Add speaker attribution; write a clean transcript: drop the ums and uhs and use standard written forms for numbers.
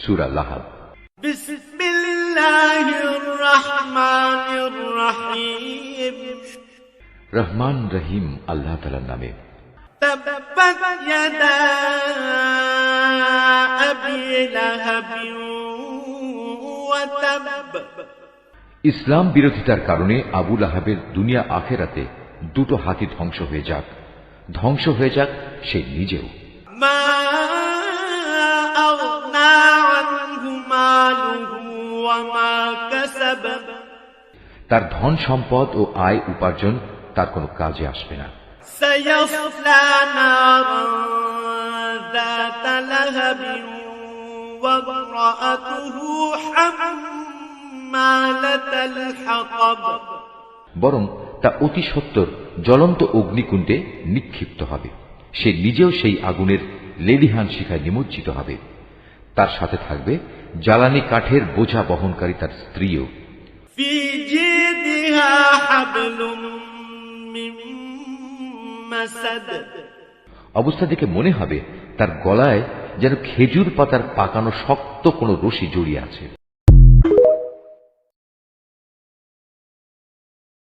Speaker 1: সূরা লাহাব।
Speaker 2: বিসমিল্লাহির রহমানির রহিম।
Speaker 1: রহমান রহিম আল্লাহ তাআলার নামে।
Speaker 2: তাব্বাত ইয়াদা আবি লাহাব ওয়া তাব।
Speaker 1: ইসলাম বিরোধিতার কারণে আবু লাহাবের দুনিয়া আখেরাতে দুটো হাতই ধ্বংস হয়ে যাক, ধ্বংস হয়ে যাক সে নিজেও।
Speaker 2: মা আগনা আনহু মালুহু ওয়া মা কাসাব।
Speaker 1: তার ধন সম্পদ ও আয় উপার্জন তার কোনো কাজে আসবে না।
Speaker 2: সায়াসলা নারান যাতা লাহাবিন ওয়া ইমরাআতুহু হাম্মালাতাল হাতাব।
Speaker 1: বরং তা অতি সত্বর জ্বলন্ত অগ্নিকুণ্ডে নিক্ষিপ্ত হবে, সে নিজেও সেই আগুনের লেলিহান শিখায় নিমজ্জিত হবে। তার সাথে থাকবে জ্বালানি কাঠের বোঝা বহনকারী তার স্ত্রীও।
Speaker 2: ফি জিদিহা হাবলুম মিন মাসাদ।
Speaker 1: অবস্থা দেখে মনে হবে তার গলায় যেন খেজুর পাতার পাকানো শক্ত কোনো রশি জড়িয়ে আছে।